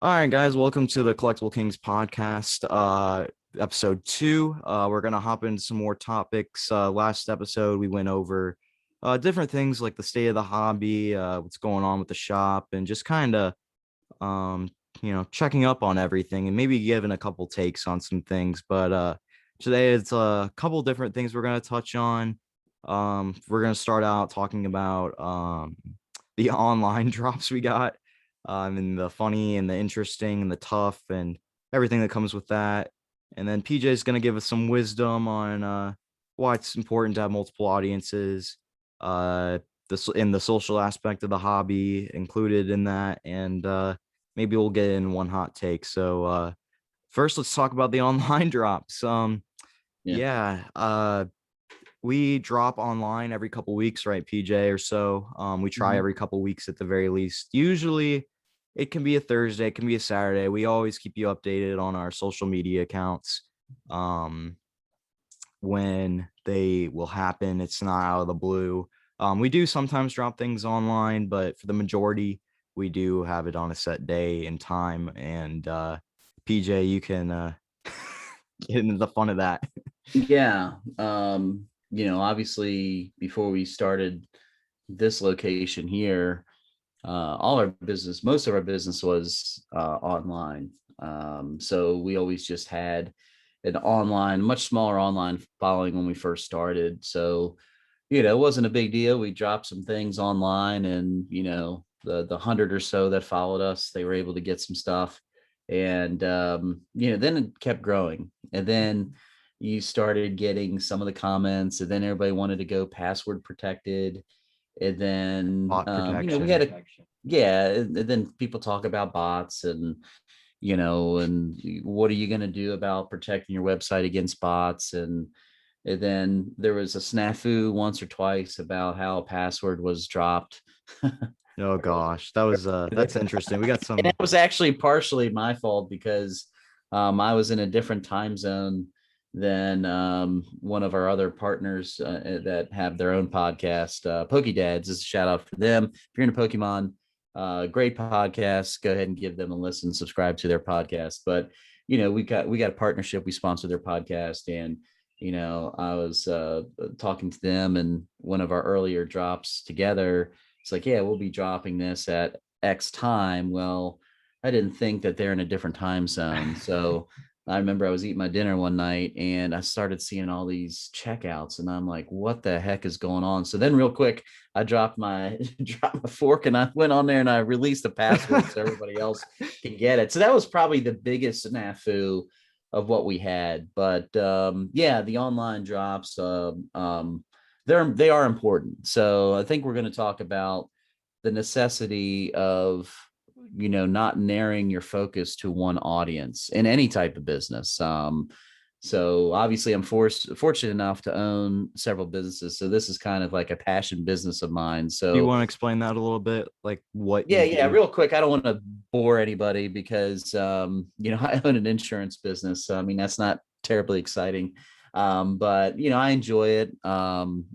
All right, guys, welcome to the Collectible Kings podcast, episode 2. We're gonna hop into some more topics. Last episode, we went over different things like the state of the hobby, what's going on with the shop, and just kind of, um, checking up on everything and maybe giving a couple takes on some things. But today, it's a couple different things we're gonna touch on. We're gonna start out talking about the online drops we got, and the funny and the interesting and the tough and everything that comes with that. And then PJ is going to give us some wisdom on why it's important to have multiple audiences, this in the social aspect of the hobby included in that, and maybe we'll get in one hot take. So first, let's talk about the online drops. Yeah. Yeah, we drop online every couple weeks, right, PJ, or so. We try every couple weeks at the very least. Usually it can be a Thursday, it can be a Saturday. We always keep you updated on our social media accounts when they will happen. It's not out of the blue. We do sometimes drop things online, but for the majority, we do have it on a set day and time. And PJ, you can get into the fun of that. Yeah. Obviously before we started this location here, most of our business was online. So we always just had an much smaller online following when we first started. So, it wasn't a big deal. We dropped some things online and, the 100 or so that followed us, they were able to get some stuff. And, then it kept growing. And then you started getting some of the comments, and then everybody wanted to go password protected. And then, Bot we protection. had and then people talk about bots and, and what are you going to do about protecting your website against bots? And then there was a snafu once or twice about how a password was dropped. Oh gosh, that's interesting. We got And some. it was actually partially my fault because I was in a different time zone than one of our other partners that have their own podcast, Poke Dads. This is a shout out for them. If you're into Pokemon, great podcast. Go ahead and give them a listen. Subscribe to their podcast. But we got a partnership. We sponsor their podcast, and I was talking to them, and one of our earlier drops together. It's like, yeah, we'll be dropping this at X time. Well, I didn't think that they're in a different time zone. So I remember I was eating my dinner one night and I started seeing all these checkouts, and I'm like, what the heck is going on? So then real quick, I dropped my dropped my fork and I went on there and I released the password so everybody else can get it. So that was probably the biggest snafu of what we had. But the online drops, they are important. So I think we're going to talk about the necessity of not narrowing your focus to one audience in any type of business. So obviously I'm fortunate enough to own several businesses, so this is kind of like a passion business of mine. Do you So want to explain that a little bit, like what you yeah, do? real quick, I don't want to bore anybody because I own an insurance business, so I mean that's not terribly exciting. But I enjoy it.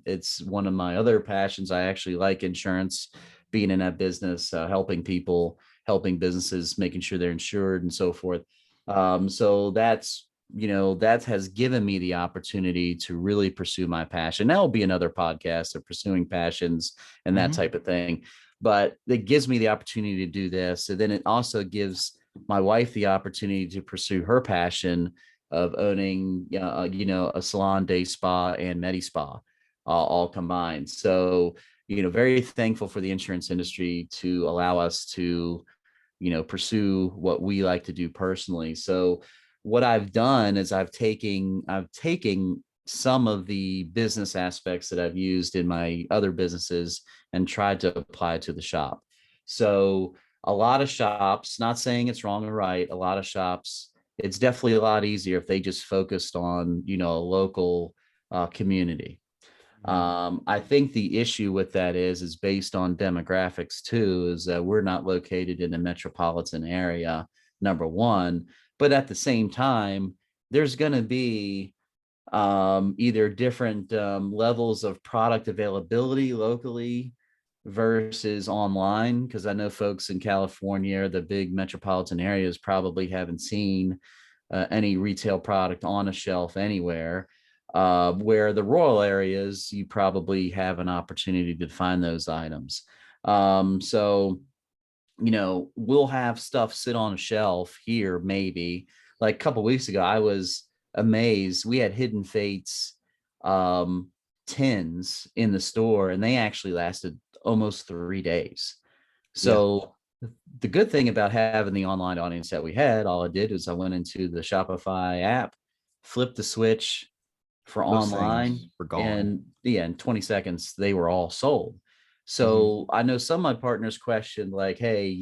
It's one of my other passions. I actually like insurance, being in that business, helping people, helping businesses, making sure they're insured and so forth. So that has given me the opportunity to really pursue my passion. That will be another podcast of pursuing passions and that type of thing. But it gives me the opportunity to do this. And then it also gives my wife the opportunity to pursue her passion of owning, a salon, day spa, and Medi Spa, all combined. So, very thankful for the insurance industry to allow us to, pursue what we like to do personally. So, what I've done is I've taken some of the business aspects that I've used in my other businesses and tried to apply it to the shop. So, a lot of shops, not saying it's wrong or right, a lot of shops, it's definitely a lot easier if they just focused on a local community. I think the issue with that is based on demographics too, is that we're not located in a metropolitan area, number one, but at the same time there's going to be either different levels of product availability locally, versus online, because I know folks in California, the big metropolitan areas, probably haven't seen any retail product on a shelf anywhere. Where the rural areas, you probably have an opportunity to find those items. So, we'll have stuff sit on a shelf here, maybe. Like a couple weeks ago, I was amazed. We had Hidden Fates um, tins in the store, and they actually lasted almost 3 days. Yeah, So the good thing about having the online audience that we had, all I did was I went into the Shopify app, flipped the switch for those online, things were gone. and yeah, in 20 seconds they were all sold. Hmm. So I know some of my partners questioned, like, hey,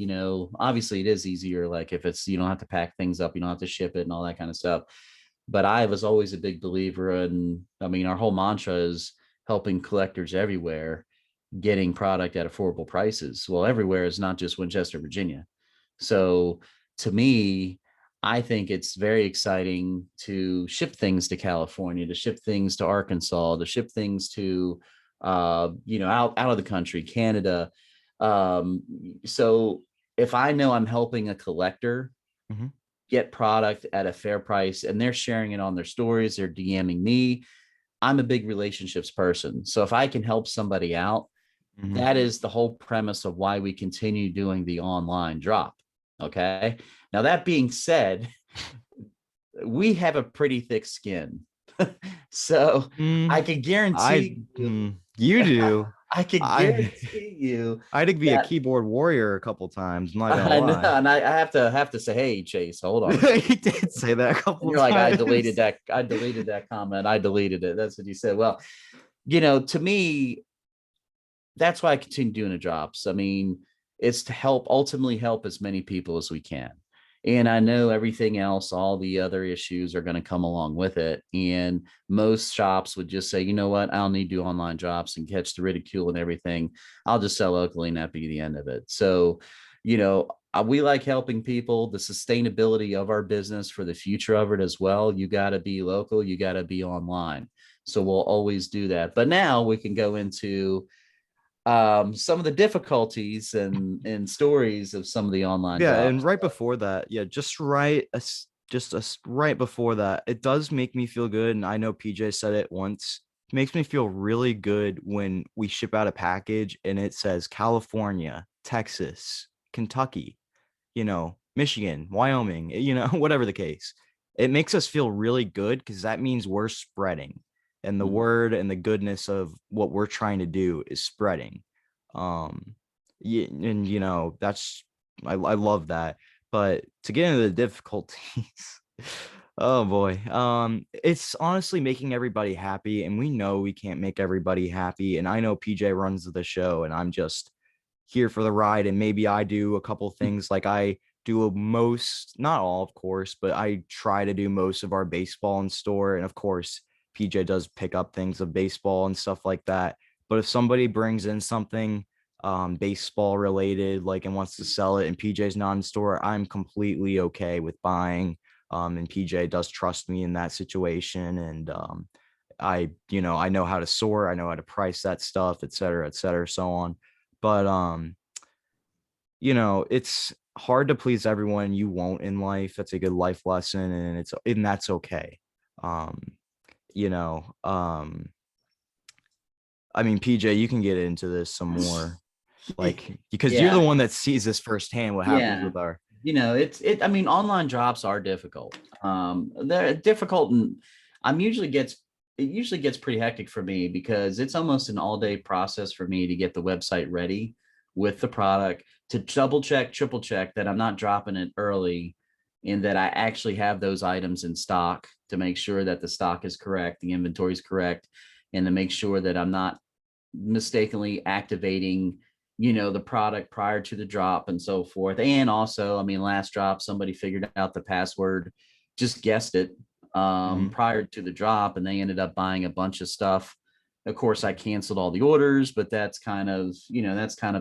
obviously it is easier, like if it's, you don't have to pack things up, you don't have to ship it and all that kind of stuff. But I was always a big believer in, I mean, our whole mantra is helping collectors everywhere getting product at affordable prices. Well, everywhere is not just Winchester, Virginia. So to me, I think it's very exciting to ship things to California, to ship things to Arkansas, to ship things to out of the country, Canada. Um, so if I know I'm helping a collector Hmm. get product at a fair price and they're sharing it on their stories, they're DMing me. I'm a big relationships person. So if I can help somebody out, Hmm. that is the whole premise of why we continue doing the online drop. Okay. Now, that being said, we have a pretty thick skin. So I Mm, can I guarantee you, you do. I can I guarantee you I had to be a that keyboard warrior a couple times. I'm not gonna I know, lie. and I have to say, hey, Chase, hold on a second. He did say that a And couple you're like, times. I deleted that comment. I deleted it. That's what you said. Well, to me, that's why I continue doing the drops. I mean, it's to ultimately help as many people as we can. And I know everything else, all the other issues are going to come along with it. And most shops would just say, you know what, I don't need to do online drops and catch the ridicule and everything. I'll just sell locally and that be the end of it. So, we like helping people, the sustainability of our business for the future of it as well. You got to be local, you got to be online. So we'll always do that. But now we can go into some of the difficulties and stories of some of the online Yeah, and drops. right before that, yeah, right before that, it does make me feel good. And I know PJ said it once. It makes me feel really good when we ship out a package and it says California, Texas, Kentucky, Michigan, Wyoming, whatever the case. It makes us feel really good because that means we're spreading and the Mhm. word and the goodness of what we're trying to do is spreading. Um, yeah, and that's I love that. But to get into the difficulties, oh boy, it's honestly making everybody happy, and we know we can't make everybody happy. And I know PJ runs the show, and I'm just here for the ride. And maybe I do a couple things like I do most, not all, of course, but I try to do most of our baseball in store. And of course, PJ does pick up things of baseball and stuff like that. But if somebody brings in something baseball related, like, and wants to sell it and PJ's not in store, I'm completely okay with buying. And PJ does trust me in that situation. And I know how to sort, I know how to price that stuff, et cetera, so on. But it's hard to please everyone. You won't in life. That's a good life lesson, and that's okay. Um, you know, um, I mean, PJ, you can get into this some more, like, because you're the Yeah, one that sees this firsthand what happens yeah. with our. I mean, online drops are difficult. They're difficult, and I'm usually gets it usually gets pretty hectic for me because it's almost an all day process for me to get the website ready with the product, to double check, triple check that I'm not dropping it early and that I actually have those items in stock, to make sure that the stock is correct, the inventory is correct, and to make sure that I'm not mistakenly activating the product prior to the drop and so forth. And also, I mean, last drop, somebody figured out the password, just guessed it Mhm. prior to the drop, and they ended up buying a bunch of stuff. Of course, I canceled all the orders, but that's kind of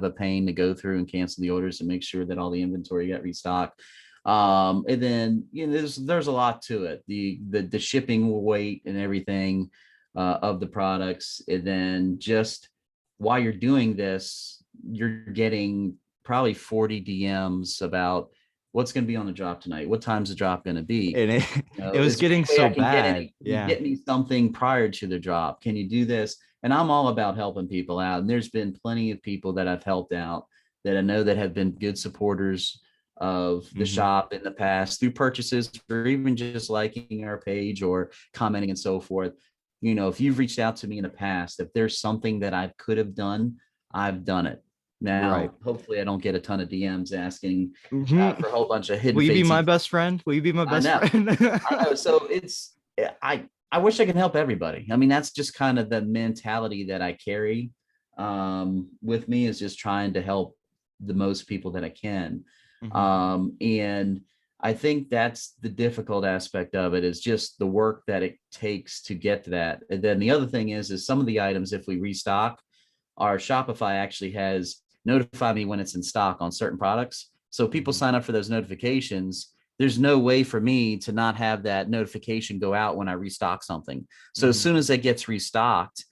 a pain to go through and cancel the orders and make sure that all the inventory got restocked. And then there's a lot to it. The shipping weight and everything of the products, and then just while you're doing this, you're getting probably 40 DMs about what's going to be on the drop tonight. What time's the drop going to be? And You know, it was is there getting any way so I can get bad. any, can you Yeah. get me something prior to the drop? Can you do this? And I'm all about helping people out. And there's been plenty of people that I've helped out that I know that have been good supporters of the Hmm. shop in the past through purchases or even just liking our page or commenting and so forth. You know, if you've reached out to me in the past, if there's something that I could have done, I've done it. Right. Now, hopefully I don't get a ton of DMs asking Hmm. for a whole bunch of hidden Will you be fates. my best friend? Will you be my I best know. friend? I know. So it's I wish I could help everybody. I mean, that's just kind of the mentality that I carry with me, is just trying to help the most people that I can. Hmm. And I think that's the difficult aspect of it, is just the work that it takes to get to that. And then the other thing is some of the items, if we restock, our Shopify actually has notify me when it's in stock on certain products. So people Hmm. sign up for those notifications. There's no way for me to not have that notification go out when I restock something. So as Hmm. soon as it gets restocked,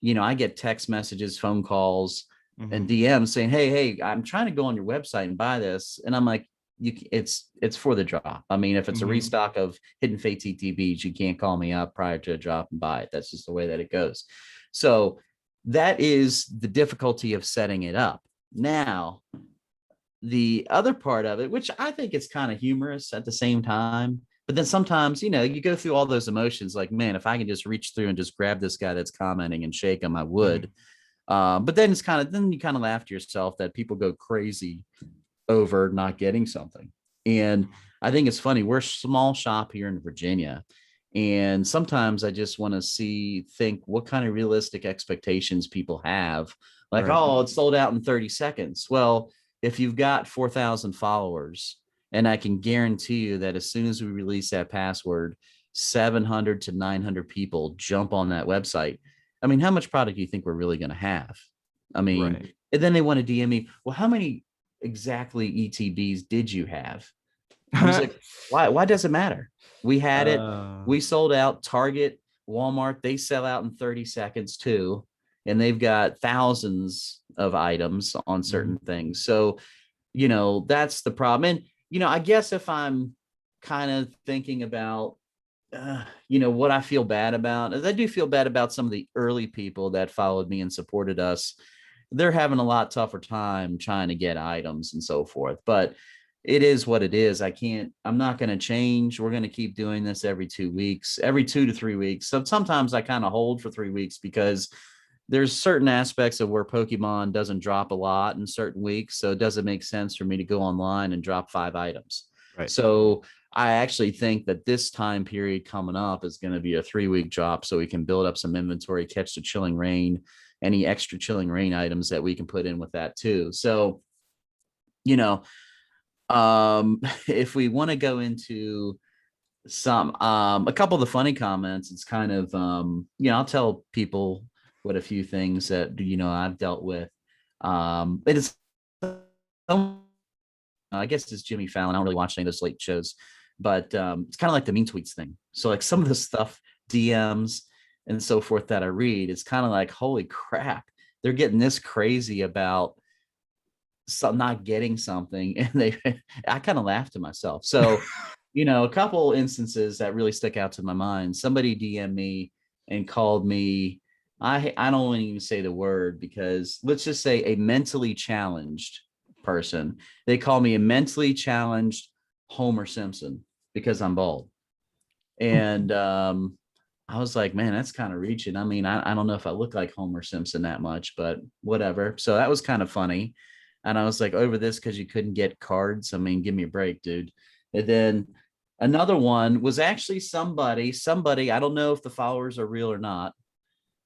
you know, I get text messages, phone calls, Hmm. and DMs saying, hey, I'm trying to go on your website and buy this. And I'm like, it's for the drop. I mean, if it's a Hmm. restock of Hidden Fate TTBs, you can't call me up prior to a drop and buy it. That's just the way that it goes. So that is the difficulty of setting it up. Now, the other part of it, which I think is kind of humorous at the same time, but then sometimes, you know, you go through all those emotions like, man, if I can just reach through and just grab this guy that's commenting and shake him, I would. But then then you kind of laugh to yourself that people go crazy over not getting something. And I think it's funny. We're a small shop here in Virginia. And sometimes I just want to think what kind of realistic expectations people have. Like, Right. oh, it's sold out in 30 seconds. Well, if you've got 4,000 followers, and I can guarantee you that as soon as we release that password, 700 to 900 people jump on that website. I mean, how much product do you think we're really going to have? I mean, Right. and then they want to DM me, well, how many exactly ETBs did you have? I was like, why does it matter? We had it. uh, We sold out. Target, Walmart, they sell out in 30 seconds too. And they've got thousands of items on mhm. certain things. So, you know, that's the problem. And, you know, I guess if I'm kind of thinking about, you know, what I feel bad about is I do feel bad about some of the early people that followed me and supported us. They're having a lot tougher time trying to get items and so forth. But it is what it is. I'm not going to change. We're going to keep doing this every 2 weeks, every 2 to 3 weeks. So sometimes I kind of hold for 3 weeks because there's certain aspects of where Pokemon doesn't drop a lot in certain weeks. So it doesn't make sense for me to go online and drop 5 items. Right. So I actually think that this time period coming up is going to be a 3 week drop so we can build up some inventory, catch the chilling rain, any extra chilling rain items that we can put in with that too. So, you know, if we want to go into a couple of the funny comments, it's kind of you know, I'll tell people what a few things that, you know, I've dealt with. It is, I guess it's Jimmy Fallon. I don't really watch any of those late shows, but it's kind of like the mean tweets thing. So like some of the stuff, DMs and so forth that I read, it's kind of like, holy crap, they're getting this crazy about not getting something, and I kind of laughed to myself. So, you know, a couple instances that really stick out to my mind. Somebody DM'd me and called me. I don't want to even say the word, because let's just say a mentally challenged person. They call me a mentally challenged Homer Simpson because I'm bald. And I was like, man, that's kind of reaching. I mean, I don't know if I look like Homer Simpson that much, but whatever. So that was kind of funny. And I was like, over this because you couldn't get cards. I mean, give me a break, dude. And then another one was actually somebody, I don't know if the followers are real or not,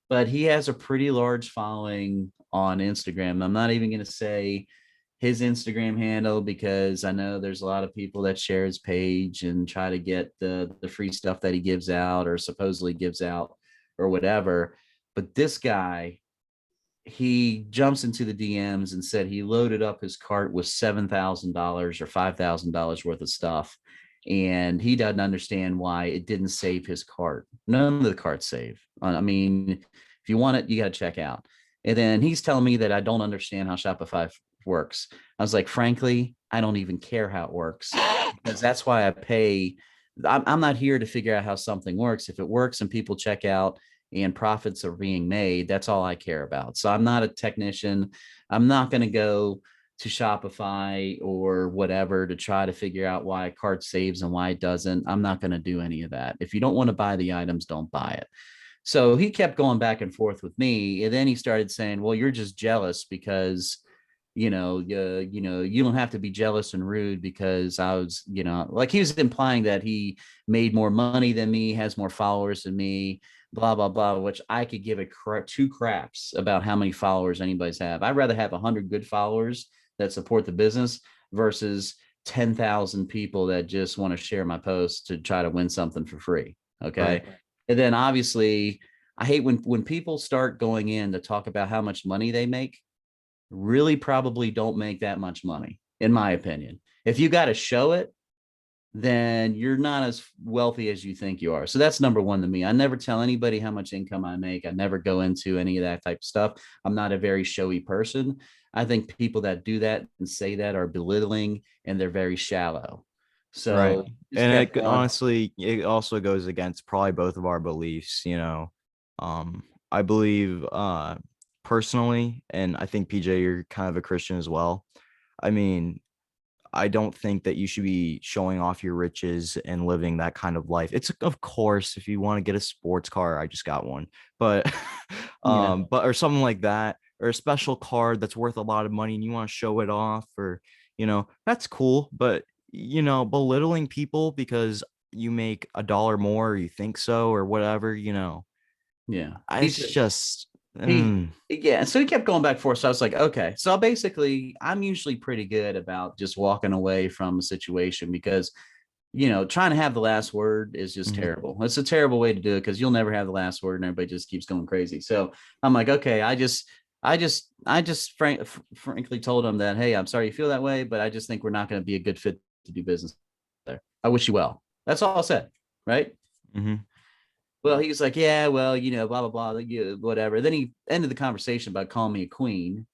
but he has a pretty large following on Instagram. I'm not even going to say his Instagram handle because I know there's a lot of people that share his page and try to get the free stuff that he gives out or supposedly gives out or whatever. But this guy, he jumps into the DMs and said he loaded up his cart with $7,000 or $5,000 worth of stuff. And he doesn't understand why it didn't save his cart. None of the carts save. I mean, if you want it, you got to check out. And then he's telling me that I don't understand how Shopify works. I was like, frankly, I don't even care how it works, because that's why I pay. I'm not here to figure out how something works. If it works and people check out and profits are being made, that's all I care about. So I'm not a technician. I'm not going to go to Shopify or whatever to try to figure out why a cart saves and why it doesn't. I'm not going to do any of that. If you don't want to buy the items, don't buy it. So he kept going back and forth with me, and then he started saying, "Well, you're just jealous because you don't have to be jealous and rude because I was, like he was implying that he made more money than me, has more followers than me, blah blah blah." Which I could give two craps about how many followers anybody's have. I'd rather have 100 good followers that support the business versus 10,000 people that just want to share my posts to try to win something for free. Okay. Right. And then obviously, I hate when people start going in to talk about how much money they make. Really probably don't make that much money, in my opinion. If you got to show it, then you're not as wealthy as you think you are. So that's number one to me. I never tell anybody how much income I make. I never go into any of that type of stuff. I'm not a very showy person. I think people that do that and say that are belittling, and they're very shallow. Right. So just And kept going. honestly, it also goes against probably both of our beliefs, you know. I believe personally, and I think PJ, you're kind of a Christian as well. I mean, I don't think that you should be showing off your riches and living that kind of life. It's of course, if you want to get a sports car, I just got one, but Yeah. but or something like that, or a special card that's worth a lot of money and you want to show it off, or that's cool. But belittling people because you make a dollar more, or you think so, or whatever, Yeah. it's just He mm, yeah, so he kept going back and forth. So I was like, okay. So basically, I'm usually pretty good about just walking away from a situation because trying to have the last word is just mhm. terrible. It's a terrible way to do it because you'll never have the last word and everybody just keeps going crazy. So I'm like, okay, I just frankly told him that, hey, I'm sorry you feel that way, but I just think we're not going to be a good fit to do business there. I wish you well. That's all I said. Right. Mhm. Well, he was like, yeah, well, blah, blah, blah, whatever. Then he ended the conversation by calling me a queen,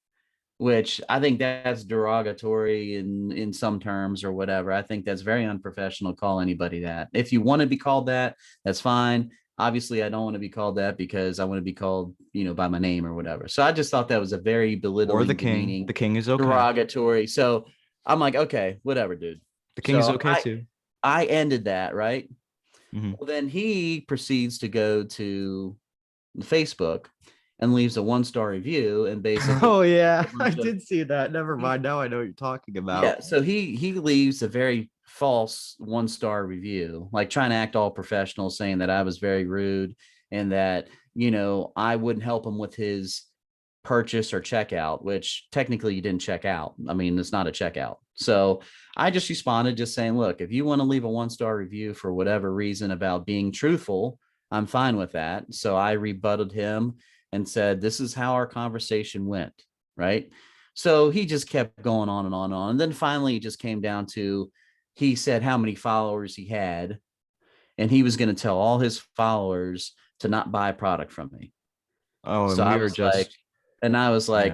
which I think that's derogatory in some terms or whatever. I think that's very unprofessional to call anybody that. If you want to be called that, that's fine. Obviously, I don't want to be called that because I want to be called, by my name or whatever. So I just thought that was a very Or the belittling, king. demeaning, The king is okay. derogatory. So I'm like, okay, whatever, dude. The king is So okay I too. I ended that, right? Mhm. Well, then he proceeds to go to Facebook and leaves a 1-star review and basically Oh yeah, a I bunch of did see that. Never he, mind. Now I know what you're talking about. yeah, so he leaves a very false 1-star review, like trying to act all professional, saying that I was very rude and that I wouldn't help him with his purchase or checkout, which technically you didn't check out. I mean, it's not a checkout. So I just responded just saying, look, if you want to leave a 1-star review for whatever reason about being truthful, I'm fine with that. So I rebutted him and said, this is how our conversation went. Right. So he just kept going on and on and on. And then finally, it just came down to he said how many followers he had, and he was going to tell all his followers to not buy a product from me. Oh, So and I we were was like, just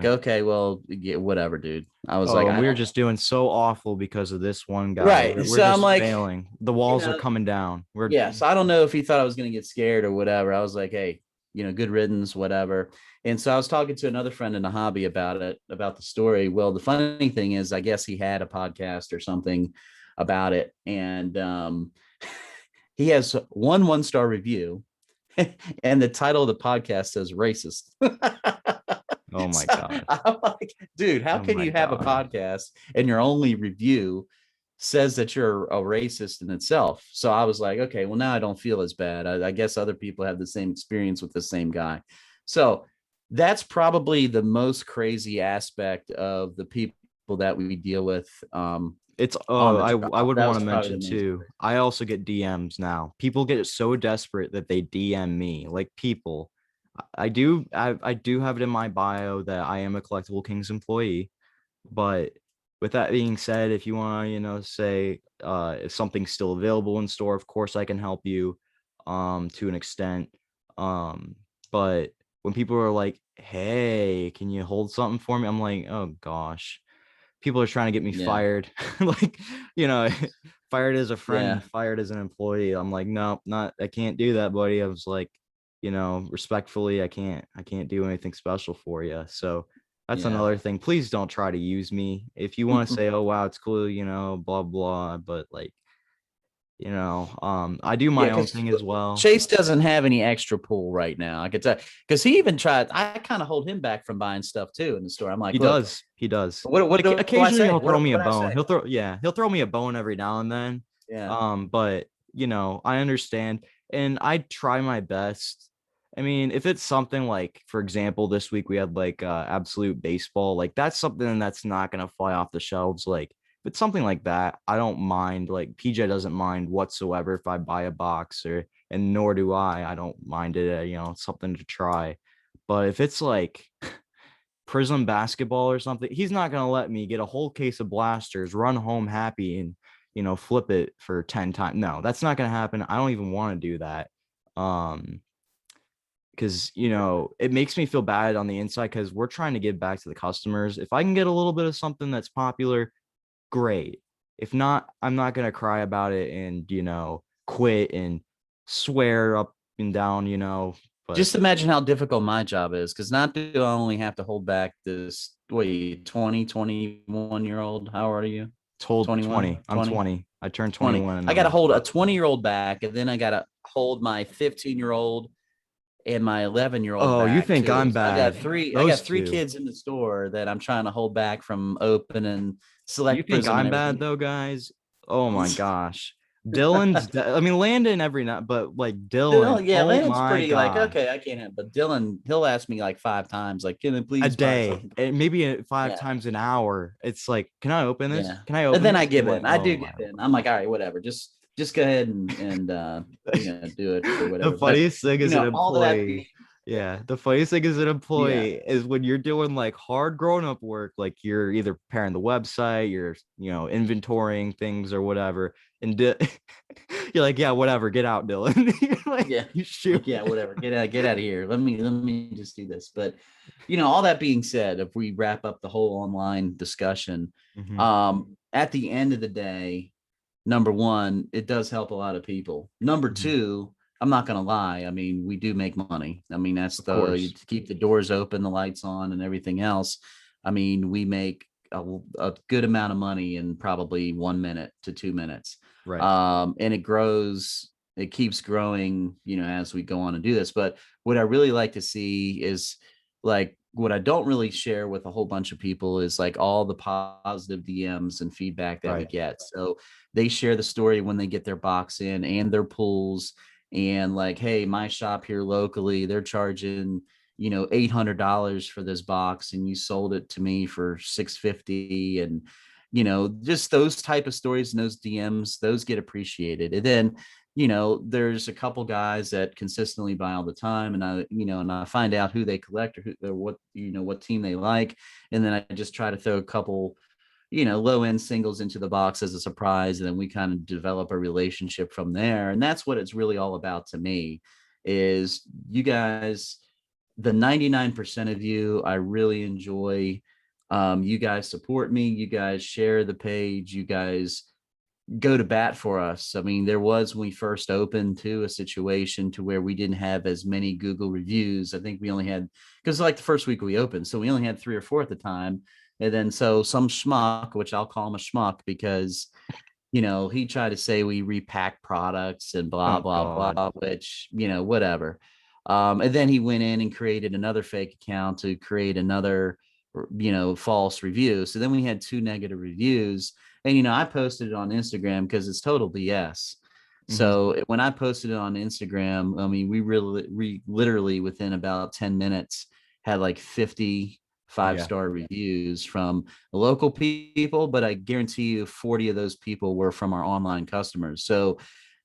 yeah. okay, well, yeah, whatever, dude. I was like, Oh, and I we were don't. just doing so awful because of this one guy. Right. We're So I'm just like, failing. The you walls are know, coming down. We're yeah. So I don't know if he thought I was going to get scared or whatever. I was like, hey, good riddance, whatever. And so I was talking to another friend in the hobby about it, about the story. Well, the funny thing is, I guess he had a podcast or something about it. And he has 1-star review. And the title of the podcast says racist. oh my So god. I'm like, dude, how Oh can my you have a god. podcast and your only review says that you're a racist in itself? So I was like, okay, well, now I don't feel as bad. I guess other people have the same experience with the same guy. So that's probably the most crazy aspect of the people that we deal with It's on the I job. would That want was to probably mention the most too. crazy. I also get DMs now. People get so desperate that they DM me. Like people, I do have it in my bio that I am a Collectible Kings employee. But with that being said, if you want to, say if something's still available in store, of course I can help you to an extent. Um, but when people are like, hey, can you hold something for me? I'm like, oh gosh, people are trying to get me Yeah. fired. Like, you know, fired as a Yeah. friend, fired as an employee. I'm like, no, not, I can't do that, buddy. I was like, respectfully, I can't do anything special for you. So that's Yeah. another thing. Please don't try to use me. If you want to say, oh wow, it's cool, blah blah, but like, I do Yeah, my own because thing as well. Chase doesn't have any extra pull right now. I could tell because he even tried. I kind of hold him back from buying stuff too in the store. I'm like, He look, does. He does. what do I Occasionally say? he'll throw me a What I bone. say? He'll throw me a bone every now and then. Yeah. But I understand and I try my best. I mean, if it's something like, for example, this week we had like absolute baseball, like that's something that's not gonna fly off the shelves. Like if it's something like that, I don't mind. Like PJ doesn't mind whatsoever if I buy a box and nor do I. I don't mind it. It's something to try. But if it's like Prism basketball or something, he's not going to let me get a whole case of blasters, run home happy, and flip it for 10 times. No, that's not going to happen. I don't even want to do that. Because it makes me feel bad on the inside because we're trying to give back to the customers. If I can get a little bit of something that's popular, great. If not, I'm not going to cry about it and quit and swear up and down, but Just imagine how difficult my job is because not do I only have to hold back this, wait, 20, 21 year old. How old are you? told 21, 20. I'm 20, 20. I turned 20. 21 in I got to hold November. a 20-year-old back, and then I got to hold my 15-year-old and my 11-year-old Oh, you back think too. I'm So bad? I Those got three two. kids in the store that I'm trying to hold back from opening You select think prism and I'm bad everything. though, guys? Oh my gosh. I mean, Landon every night, but like Dylan, Yeah, oh Landon's my pretty like, gosh. okay, I can't have, but Dylan, he'll ask me like 5 times, like, can I A please buy day, something? and maybe five Yeah, times an hour. It's like, can I open this? yeah. Can I And open then I this? I'm give like, in. I oh do my give in. I'm like, all right, whatever. Just go ahead and do it or the whatever. But funniest thing is an all of that employee. being Yeah, the funniest thing is an yeah. employee is when you're doing like hard grown up work, like you're either preparing the website, you're inventorying things or whatever, and you're like, yeah, whatever, get out, Dylan. You're like, Yeah. you shoot. Like, yeah, whatever. Get out of here. Let me just do this. But all that being said, if we wrap up the whole online discussion, Mhm. at the end of the day, number one, it does help a lot of people. Number Mhm. two, I'm not gonna lie. I mean, we do make money. I mean, that's Of you course. keep the doors open, the lights on, and everything else. I mean, we make a good amount of money in probably 1 minute to 2 minutes. Right. And it grows, it keeps growing, as we go on and do this. But what I really like to see is like what I don't really share with a whole bunch of people is like all the positive DMs and feedback that we Right. get. So they share the story when they get their box in and their pulls and like, hey, my shop here locally, they're charging, $800 for this box and you sold it to me for 650. And just those type of stories and those DMs, those get appreciated. And then there's a couple guys that consistently buy all the time, and I find out who they collect or what team they like, and then I just try to throw a couple low end singles into the box as a surprise, and then we kind of develop a relationship from there. And that's what it's really all about to me. Is you guys, the 99% of you, I really enjoy. You guys support me. You guys share the page. You guys go to bat for us. I mean, there was when we first opened to a situation to where we didn't have as many Google reviews. I think we only had because like the first week we opened, so we only had 3 or 4 at the time. And then so some schmuck, which I'll call him a schmuck because he tried to say we repack products and blah Oh blah God. blah, which whatever. And then he went in and created another fake account to create another false review. So then we had 2 negative reviews, and I posted it on Instagram because it's total BS. Mhm. So when I posted it on Instagram, I mean, we literally within about 10 minutes had like 50 five Yeah. star reviews from local people, but I guarantee you 40 of those people were from our online customers. So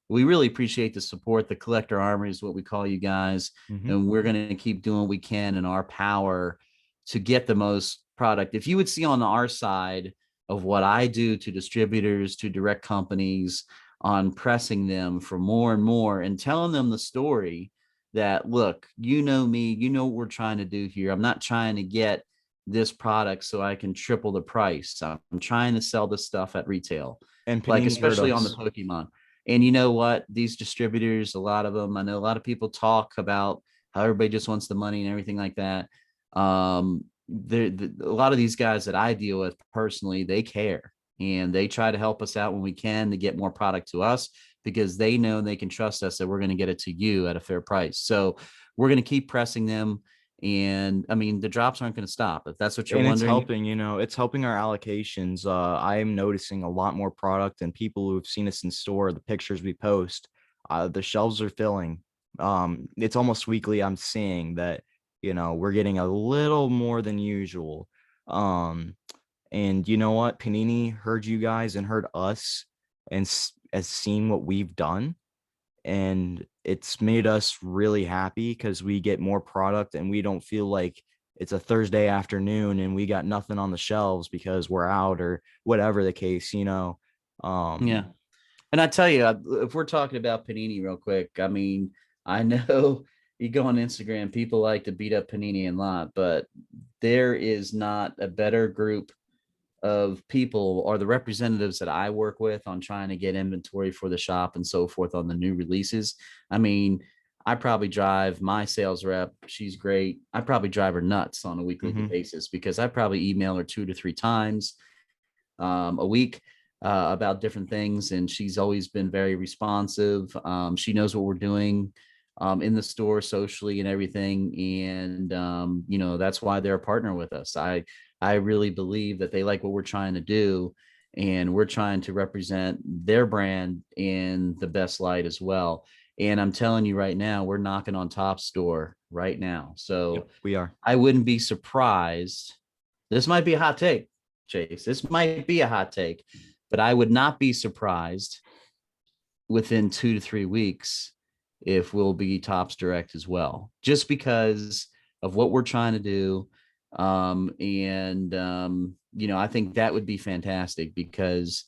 we really appreciate the support. The collector army is what we call you guys. Mhm. And we're going to keep doing what we can in our power to get the most product. If you would see on our side of what I do to distributors, to direct companies on pressing them for more and more and telling them the story that, look, you know me, you know what we're trying to do here. I'm not trying to get this product so I can triple the price. I'm trying to sell this stuff at retail, And like Panini heard especially on the us. Pokemon. And you know what? These distributors, a lot of them, I know a lot of people talk about how everybody just wants the money and everything like that. A lot of these guys that I deal with personally, they care and they try to help us out when we can to get more product to us, because they know they can trust us that we're going to get it to you at a fair price. So we're going to keep pressing them. And I mean, the drops aren't going to stop. If that's what you're And it's wondering. helping, it's helping our allocations. I am noticing a lot more product, and people who have seen us in store, the pictures we post, the shelves are filling. It's almost weekly. I'm seeing that, we're getting a little more than usual. Um, and you know what? Panini heard you guys and heard us and has seen what we've done. And it's made us really happy because we get more product and we don't feel like it's a Thursday afternoon and we got nothing on the shelves because we're out or whatever the case. Yeah. And I tell you, if we're talking about Panini real quick, I mean, I know you go on Instagram, people like to beat up Panini a lot, but there is not a better group of people or the representatives that I work with on trying to get inventory for the shop and so forth on the new releases. I mean, I probably drive my sales rep. She's great. I probably drive her nuts on a weekly basis because I probably email her 2 to 3 times a week about different things. And she's always been very responsive. She knows what we're doing in the store socially and everything. And, that's why they're a partner with us. I really believe that they like what we're trying to do, and we're trying to represent their brand in the best light as well. And I'm telling you right now, we're knocking on top store right now. So Yep, we are. I wouldn't be surprised. This might be a hot take, Chase. This might be a hot take, but I would not be surprised within 2 to 3 weeks if we'll be Tops Direct as well, just because of what we're trying to do. I think that would be fantastic because,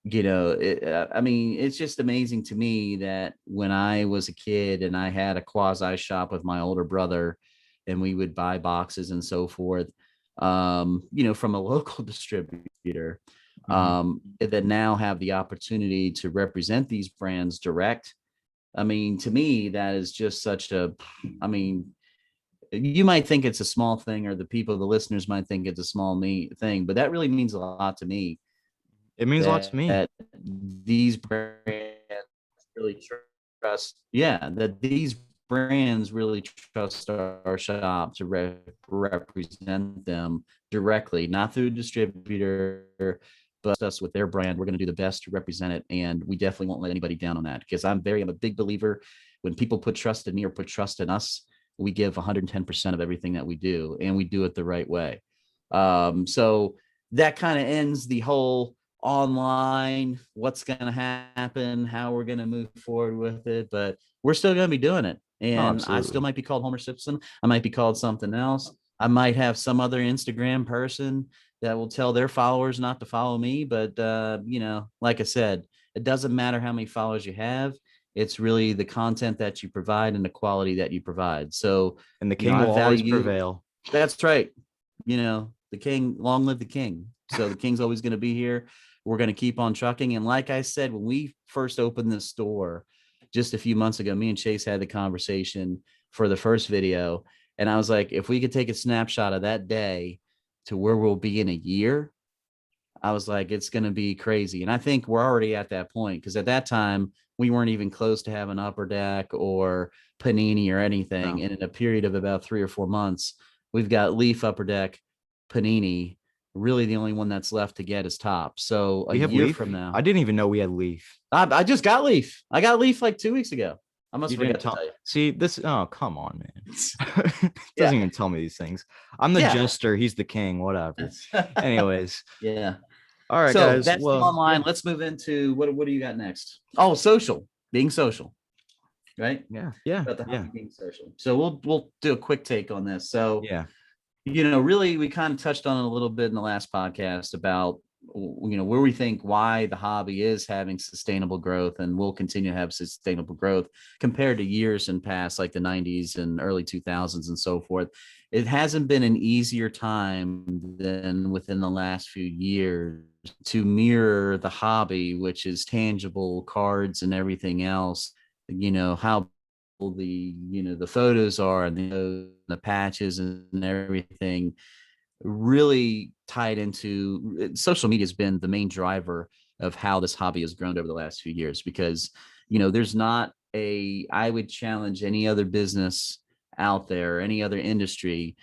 I mean, it's just amazing to me that when I was a kid and I had a quasi shop with my older brother and we would buy boxes and so forth, from a local distributor, that now have the opportunity to represent these brands direct. I mean, to me, that is just I mean, you might think it's a small thing, or the listeners might think it's a small thing, but that really means a lot to me, It means a lot to me. that these brands really that these brands really trust our shop to represent them directly, not through a distributor, but us with their brand. We're going to do the best to represent it, and we definitely won't let anybody down on that, because I'm a big believer when people put trust in me or put trust in us, we give 110% of everything that we do, and we do it the right way. So that kind of ends the whole online, what's going to happen, how we're going to move forward with it, but we're still going to be doing it. And I still might be called Homer Simpson. I might be called something else. I might have some other Instagram person that will tell their followers not to follow me. But, like I said, it doesn't matter how many followers you have. It's really the content that you provide and the quality that you provide. So, And the king I will always value. prevail. That's right. The king, long live the king. So the king's always going to be here. We're going to keep on trucking. And like I said, when we first opened the store just a few months ago, me and Chase had the conversation for the first video. And I was like, if we could take a snapshot of that day to where we'll be in a year, I was like, it's going to be crazy. And I think we're already at that point, because at that time, we weren't even close to having Upper Deck or Panini or anything. No. And in a period of about 3 or 4 months, we've got Leaf, Upper Deck, Panini. Really, the only one that's left to get is Top. So a We have year Leaf. from now, I didn't even know we had Leaf. I just got Leaf. I got Leaf like 2 weeks ago. I must You didn't forget to tell. tell you. See this. Oh, come on, man. Yeah. Doesn't even tell me these things. I'm the Yeah. jester. He's the king. Whatever. Anyways. Yeah. All right, So guys. that's the Well, online. yeah, Let's move into what do you got next? Oh, social. Being social. Right? yeah, About the yeah, hobby being social. So we'll do a quick take on this. So, yeah. really, we kind of touched on it a little bit in the last podcast about where we think why the hobby is having sustainable growth and will continue to have sustainable growth compared to years in past, like the 90s and early 2000s and so forth. It hasn't been an easier time than within the last few years to mirror the hobby, which is tangible cards and everything else. How the photos are and the patches and everything really tied into social media has been the main driver of how this hobby has grown over the last few years, because there's not I would challenge any other business out there, any other industry,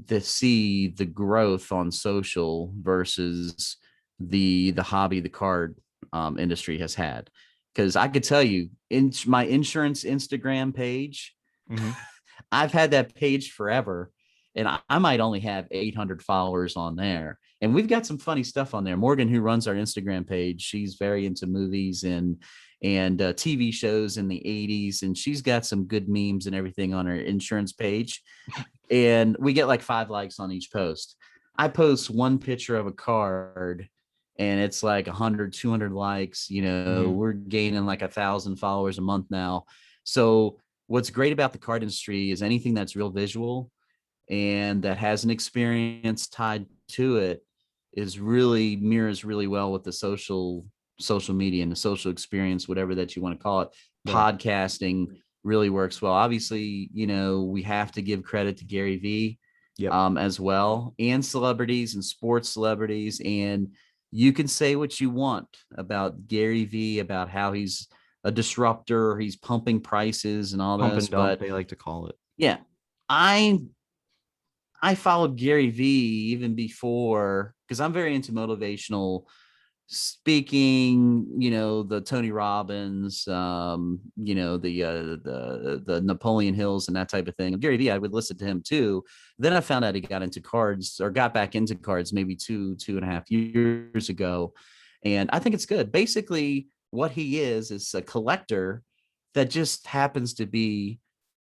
to see the growth on social versus the hobby the card industry has had. Because I could tell you, in my insurance Instagram page, Mm-hmm. I've had that page forever, and I might only have 800 followers on there. And we've got some funny stuff on there. Morgan, who runs our Instagram page, she's very into movies and TV shows in the 80s, and she's got some good memes and everything on her insurance page. And we get like 5 likes on each post. I post one picture of a card and it's like 100, 200 likes. Mm-hmm. We're gaining like 1,000 followers a month now. So what's great about the card industry is anything that's real visual and that has an experience tied to it is really mirrors really well with the social media and the social experience, whatever that you want to call it. Right. Podcasting really works well. Obviously, we have to give credit to Gary Vee Yep. as well, and celebrities and sports celebrities. And you can say what you want about Gary Vee, about how he's a disruptor, he's pumping prices and all Pump this. and dump, But they like to call it. yeah, I I followed Gary Vee even before, because I'm very into motivational speaking, the Tony Robbins, the Napoleon Hills and that type of thing. Gary Vee, I would listen to him too. Then I found out he got into cards, or got back into cards maybe 2.5 years ago. And I think it's good. Basically, what he is a collector that just happens to be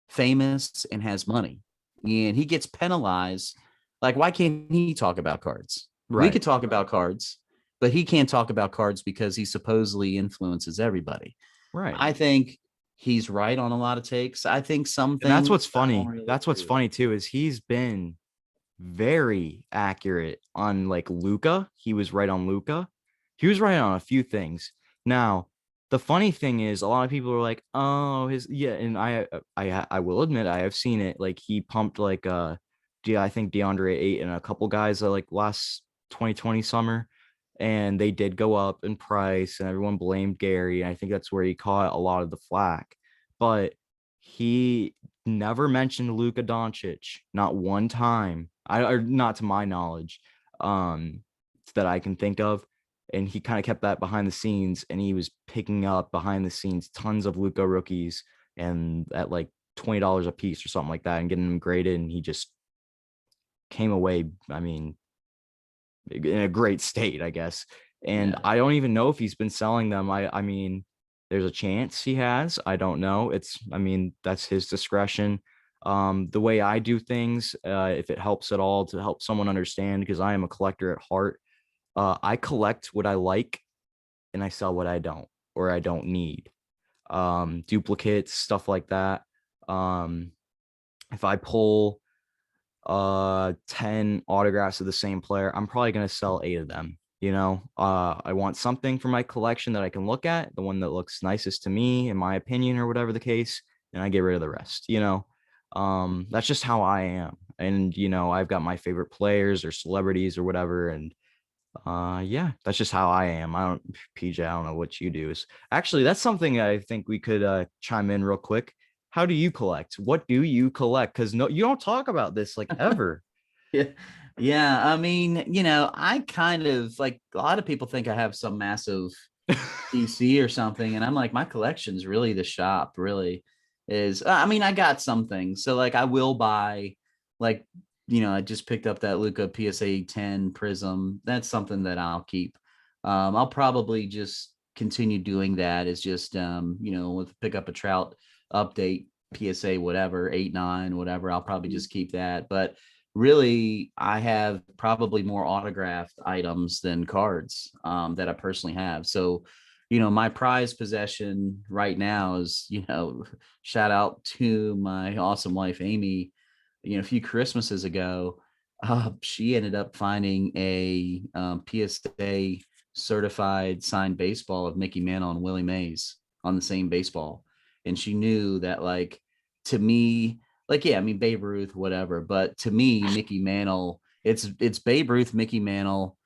famous and has money. And he gets penalized. Like, why can't he talk about cards? We Right. could talk about cards, but he can't talk about cards because he supposedly influences everybody. Right. I think he's right on a lot of takes. I think some And that's things what's I don't funny. really That's what's agree with. funny too, is he's been very accurate on like Luca. He was right on Luca. He was right on a few things. Now, the funny thing is, a lot of people are like, "Oh, his yeah," and I will admit I have seen it. Like he pumped like I think DeAndre 8 and a couple guys like last 2020 summer, and they did go up in price, and everyone blamed Gary. And I think that's where he caught a lot of the flack. But he never mentioned Luka Doncic, not one time. Or not to my knowledge, um, that I can think of. And he kind of kept that behind the scenes, and he was picking up behind the scenes tons of Luka rookies and at like $20 a piece or something like that, and getting them graded. And he just came away, I mean, in a great state, I guess. And Yeah. I don't even know if he's been selling them. I mean, there's a chance he has. I don't know. I mean, that's his discretion. The way I do things, if it helps at all to help someone understand, because I am a collector at heart, I collect what I like and I sell what I don't or I don't need. Duplicates, stuff like that. Um, if I pull 10 autographs of the same player, I'm probably going to sell 8 of them. I want something for my collection that I can look at, the one that looks nicest to me in my opinion, or whatever the case, and I get rid of the rest. That's just how I am. And I've got my favorite players or celebrities or whatever. And yeah, that's just how I am. PJ, I don't know what you do. Is actually, that's something I think we could chime in real quick. How do you collect? What do you collect? Because no, you don't talk about this like ever. Yeah. Yeah. I mean, I kind of, like, a lot of people think I have some massive PC or something. And I'm like, my collection's really the shop, really is. I mean, I got some things. So, like, I will buy, like, I just picked up that Luca PSA 10 Prism. That's something that I'll keep. I'll probably just continue doing that, is just, with pick up a Trout update, PSA, whatever, 8, 9, whatever. I'll probably just keep that. But really I have probably more autographed items than cards that I personally have. So, my prized possession right now is, shout out to my awesome wife, Amy. A few Christmases ago, she ended up finding a PSA certified signed baseball of Mickey Mantle and Willie Mays on the same baseball. And she knew that, like, to me, like, yeah, I mean, Babe Ruth, whatever. But to me, Mickey Mantle, it's Babe Ruth, Mickey Mantle.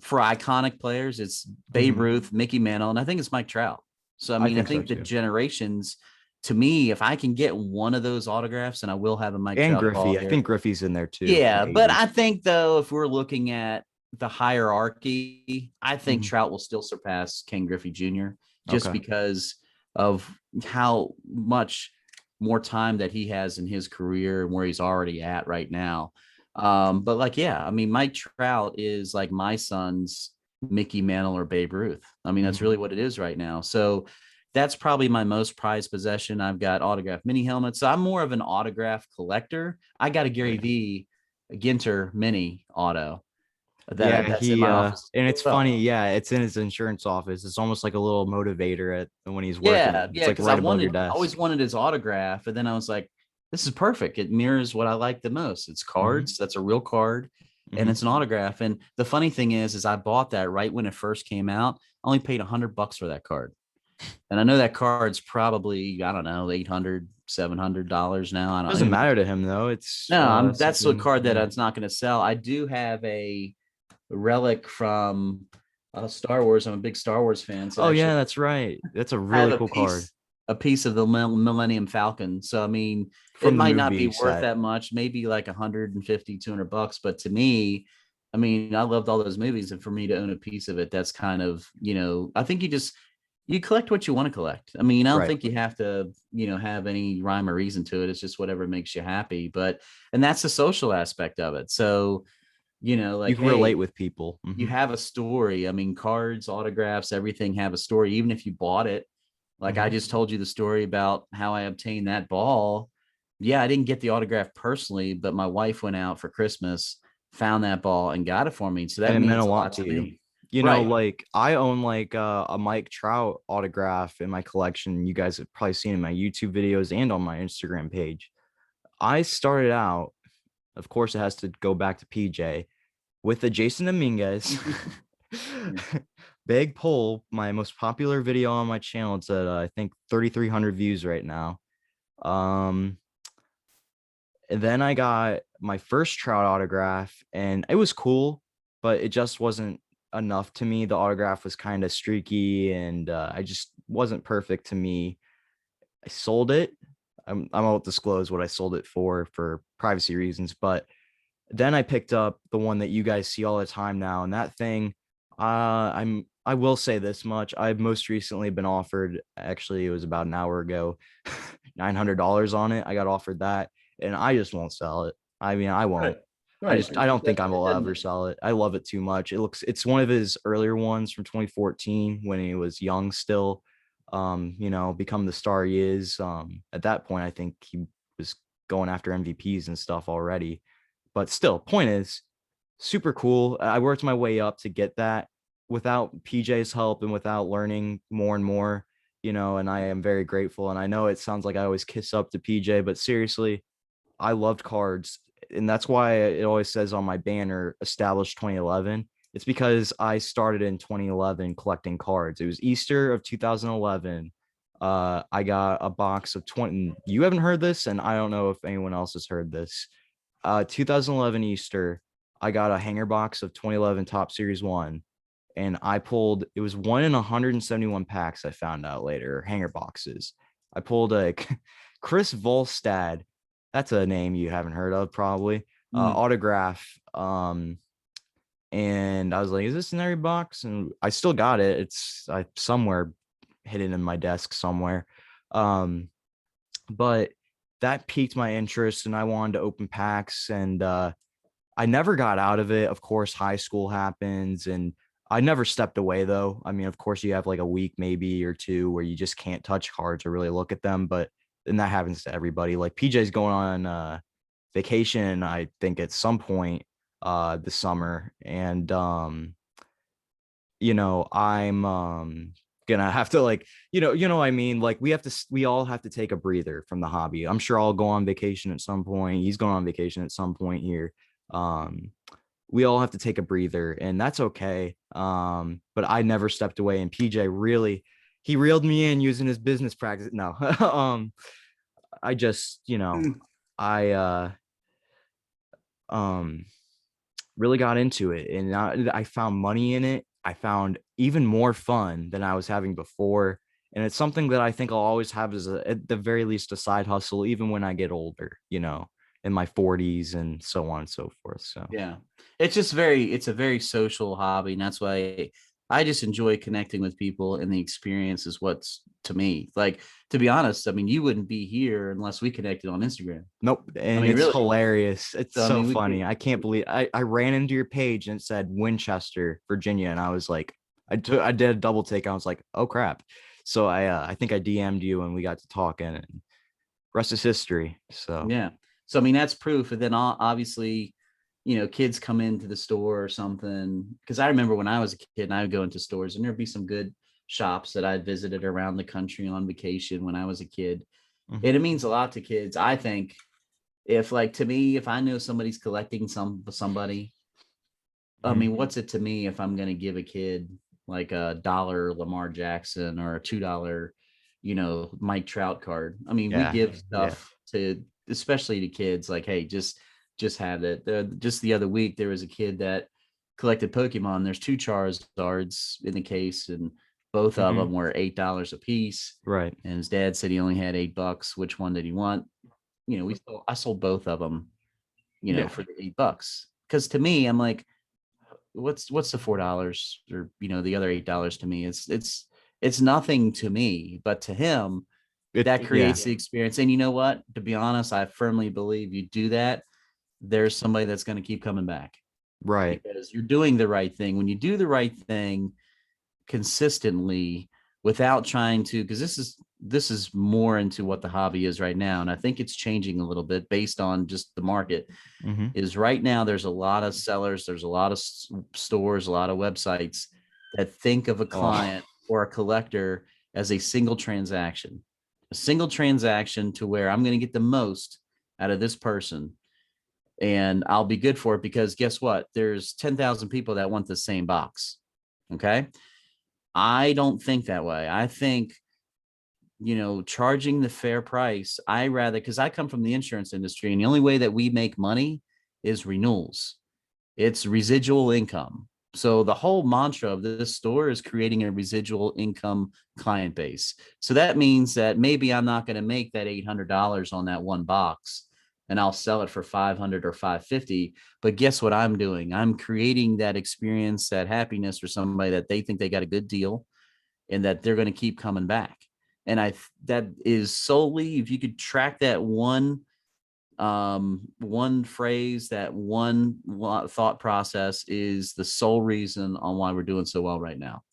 For iconic players, it's Babe Mhm. Ruth, Mickey Mantle, and I think it's Mike Trout. So, I I mean, I think so think the too. generations, to me, if I can get one of those autographs, and I will have a Mike And Trout ball Griffey. I here. think Griffey's in there too in Yeah, the but 80s. I think, though, if we're looking at the hierarchy, I think Mhm. Trout will still surpass Ken Griffey Jr. just Okay. because of how much more time that he has in his career and where he's already at right now. But, like, yeah, I mean, Mike Trout is like my son's Mickey Mantle or Babe Ruth. I mean, that's Mhm. really what it is right now. So that's probably my most prized possession. I've got autographed mini helmets. So I'm more of an autograph collector. I got a Oh, Gary yeah. V Ginter mini auto Yeah, that's in he my office and as it's funny, well. yeah, it's in his insurance office. It's almost like a little motivator at when he's working. Yeah, It's yeah, like because I right above your wanted desk. always wanted his autograph, and then I was like, this is perfect. It mirrors what I like the most. It's Hmm. cards. That's a real card, and Hmm. it's an autograph. And the funny thing is I bought that right when it first came out. I only paid $100 for that card, and I know that card's probably, I don't know, 800, $700 now. I don't Doesn't who knows. matter to him though. It's No, that's the something, card that yeah. it's not going to sell. I do have a relic from Star Wars. I'm a big Star Wars fan, so Oh actually yeah, that's right. That's a I have really cool card a piece of the Millennium Falcon. So, I mean, it from the might not be movie worth set. that much, maybe like 150, $200, but to me, I mean, I loved all those movies, and for me to own a piece of it, that's kind of, I think you collect what you want to collect. I mean, I don't Right. think you have to, have any rhyme or reason to it. It's just whatever makes you happy. And that's the social aspect of it. So, You like, can relate hey, with people. you Hmm. have a story. I mean, cards, autographs, everything have a story, even if you bought it. Like, I Hmm. just told you the story about how I obtained that ball. Yeah, I didn't get the autograph personally, but my wife went out for Christmas, found that ball, and got it for me. So And that it meant a means a lot lot to to you. me. You know, Right. like I own like a Mike Trout autograph in my collection. You guys have probably seen in my YouTube videos and on my Instagram page. I started out, of course, it has to go back to PJ with the Jason Dominguez Yeah. big pull, my most popular video on my channel. It's at I think 3,300 views right now. Um, and then I got my first Trout autograph, and it was cool, but it just wasn't enough to me. The autograph was kind of streaky, and I just wasn't perfect to me. I sold it. I won't disclose what I sold it for privacy reasons, but then I picked up the one that you guys see all the time now, and that thing, I will say this much. I've most recently been offered, actually, it was about an hour ago, $900 on it. I got offered that, and I just won't sell it. I mean, I won't. Right. Right. I don't think I It will doesn't ever make sell it. I love it too much. It's one of his earlier ones from 2014 when he was young still. Become the star he is. At that point, I think he was going after MVPs and stuff already. But still, point is, super cool. I worked my way up to get that without PJ's help and without learning more and more, and I am very grateful. And I know it sounds like I always kiss up to PJ, but seriously, I loved cards. And that's why it always says on my banner, established 2011. It's because I started in 2011 collecting cards. It was Easter of 2011. I got a box of 20. You haven't heard this, and I don't know if anyone else has heard this. 2011 Easter, I got a hanger box of 2011 Top Series 1, and I pulled, it was one in 171 packs. I found out later, hanger boxes. I pulled a Chris Volstad. That's a name you haven't heard of, probably. Mm. Autograph. And I was like, is this in every box? And I still got it. It's somewhere hidden in my desk somewhere. Um, but that piqued my interest, and I wanted to open packs, and I never got out of it. Of course, high school happens, and I never stepped away though. I mean, of course, you have like a week maybe or two where you just can't touch cards or really look at them, but then that happens to everybody. Like PJ's going on vacation, I think, at some point this summer. And I'm gonna have to, like, what I mean, like, we all have to take a breather from the hobby. I'm sure I'll go on vacation at some point. He's going on vacation at some point here. um we all have to take a breather, and that's okay. But I never stepped away, and PJ really, he reeled me in using his business practice. No. I just, I um really got into it, and I found money in it. I found even more fun than I was having before. And it's something that I think I'll always have as at the very least, a side hustle, even when I get older, in my 40s and so on and so forth. So, Yeah. It's a very social hobby. And that's why I just enjoy connecting with people, and the experience is what's to me. Like, to be honest, I mean, you wouldn't be here unless we connected on Instagram. nope. I And mean, it's really. hilarious. It's So, I so mean, we funny. could, I can't believe I ran into your page and it said Winchester, Virginia. And I was like, I did a double take. I was like, oh crap. So I think I DM'd you and we got to talking, and rest is history. So, yeah. So, I mean, that's proof. And then obviously, kids come into the store or something. Cause I remember when I was a kid and I would go into stores, and there'd be some good shops that I'd visited around the country on vacation when I was a kid. mhm, And it means a lot to kids. I think, if, like, to me, if I know somebody's collecting somebody, I mhm. mean, what's it to me if I'm going to give a kid like $1 Lamar Jackson or a $2, Mike Trout card? I mean, we Yeah. give Yeah. stuff to, especially to kids, like, hey, just have it. Just the other week, there was a kid that collected Pokemon. There's 2 Charizards in the case, and both of Mhm. them were $8 a piece. Right. And his dad said he only had $8. Which one did he want? I sold both of them, Yeah. for the $8. Because to me, I'm like, what's the $4, or the other $8 to me? It's nothing to me, but to him, that Yeah. creates the experience. And you know what? To be honest, I firmly believe you do that, there's somebody that's going to keep coming back, Right. because you're doing the right thing. When you do the right thing consistently, without trying to, because this is more into what the hobby is right now, and I think it's changing a little bit based on just the market. Mhm. Is right now there's a lot of sellers, there's a lot of stores, a lot of websites that think of a Oh, client or a collector as a single transaction to where I'm going to get the most out of this person, and I'll be good for it, because guess what? There's 10,000 people that want the same box. Okay. I don't think that way. I think, charging the fair price. I rather, because I come from the insurance industry, and the only way that we make money is renewals. It's residual income. So the whole mantra of this store is creating a residual income client base. So that means that maybe I'm not going to make that $800 on that one box, and I'll sell it for 500 or 550. But guess what I'm doing? I'm creating that experience, that happiness for somebody, that they think they got a good deal, and that they're going to keep coming back. And that is solely, if you could track that one phrase, that one thought process, is the sole reason on why we're doing so well right now.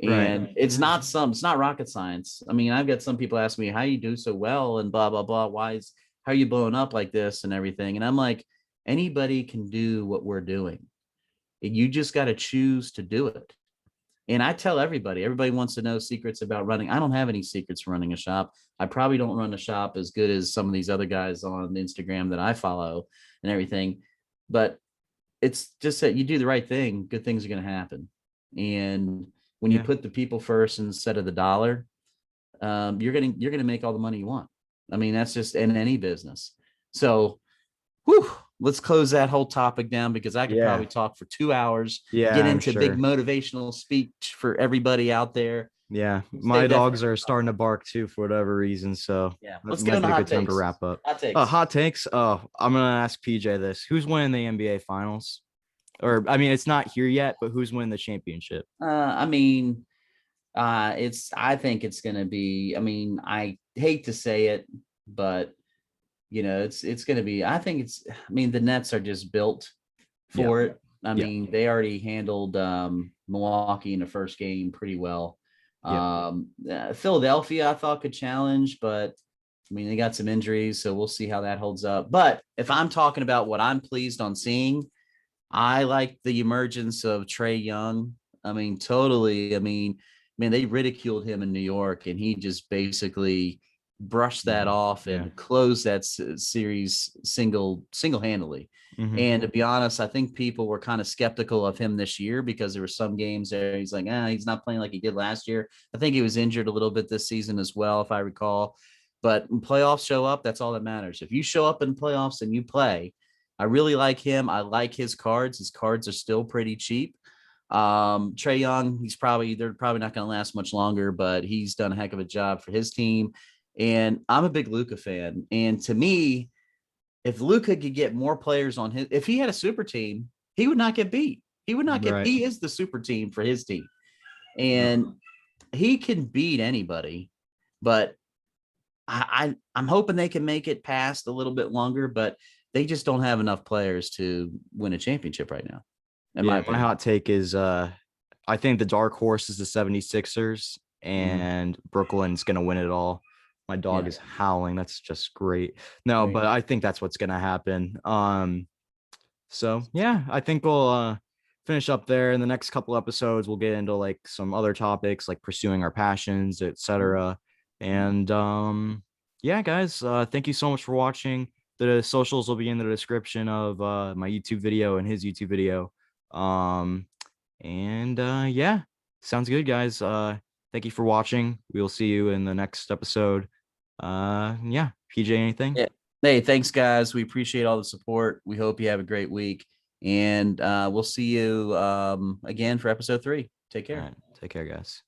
right. And it's not rocket science. I mean, I've got some people ask me how you do so well and blah blah blah, how are you blowing up like this and everything, and I'm like, anybody can do what we're doing. You just got to choose to do it. And I tell everybody wants to know secrets about running. I don't have any secrets for running a shop. I probably don't run a shop as good as some of these other guys on Instagram that I follow and everything. But it's just that you do the right thing, good things are going to happen. And when you Yeah. put the people first instead of the dollar, you're gonna make all the money you want. I mean, that's just in any business. So, whew, let's close that whole topic down, because I could Yeah. probably talk for 2 hours, Yeah, get I'm into big sure. motivational speech for everybody out there. Yeah. We'll My save that for dogs another are time. starting to bark too for whatever reason. So Yeah, that let's get might on the be a hot good time to takes. wrap up. Hot takes. Hot takes. Oh, I'm gonna ask PJ this. Who's winning the NBA finals? Or I mean, it's not here yet, but who's winning the championship? I mean, I think it's gonna be. I mean, I hate to say it, but it's gonna be. I think it's. I mean, the Nets are just built Yeah. for it. I Yeah. mean, they already handled Milwaukee in the first game pretty well. Yeah. Philadelphia, I thought, could challenge, but I mean, they got some injuries, so we'll see how that holds up. But if I'm talking about what I'm pleased on seeing, I like the emergence of Trae Young. I mean, totally. I mean, man, they ridiculed him in New York, and he just basically brushed that off Yeah. and closed that series single handedly. Hmm. And to be honest, I think people were kind of skeptical of him this year because there were some games there he's like, he's not playing like he did last year. I think he was injured a little bit this season as well, if I recall. But when playoffs show up, that's all that matters. If you show up in playoffs and you play, I really like him. I like his cards. His cards are still pretty cheap. Trae Young, they're probably not going to last much longer, but he's done a heck of a job for his team. And I'm a big Luka fan. And to me, if Luka could get more players on if he had a super team, he would not get beat. He would not get, Right. he is the super team for his team. And he can beat anybody, but I'm hoping they can make it past a little bit longer, but they just don't have enough players to win a championship right now, in my Yeah, my opinion. hot take is I think the dark horse is the 76ers Mhm. and Brooklyn's gonna win it all. My dog Yeah. is howling. That's just great. No, There you but go. I think that's what's gonna happen. So yeah, I think we'll finish up there. In the next couple episodes, we'll get into like some other topics like pursuing our passions, etc. And yeah, guys, thank you so much for watching. The socials will be in the description of my YouTube video and his YouTube video. Um, and yeah, sounds good, guys. Thank you for watching. We'll see you in the next episode. Yeah, PJ, anything? Yeah. Hey, thanks, guys. We appreciate all the support. We hope you have a great week. And we'll see you again for episode 3. Take All care. right, take care, guys.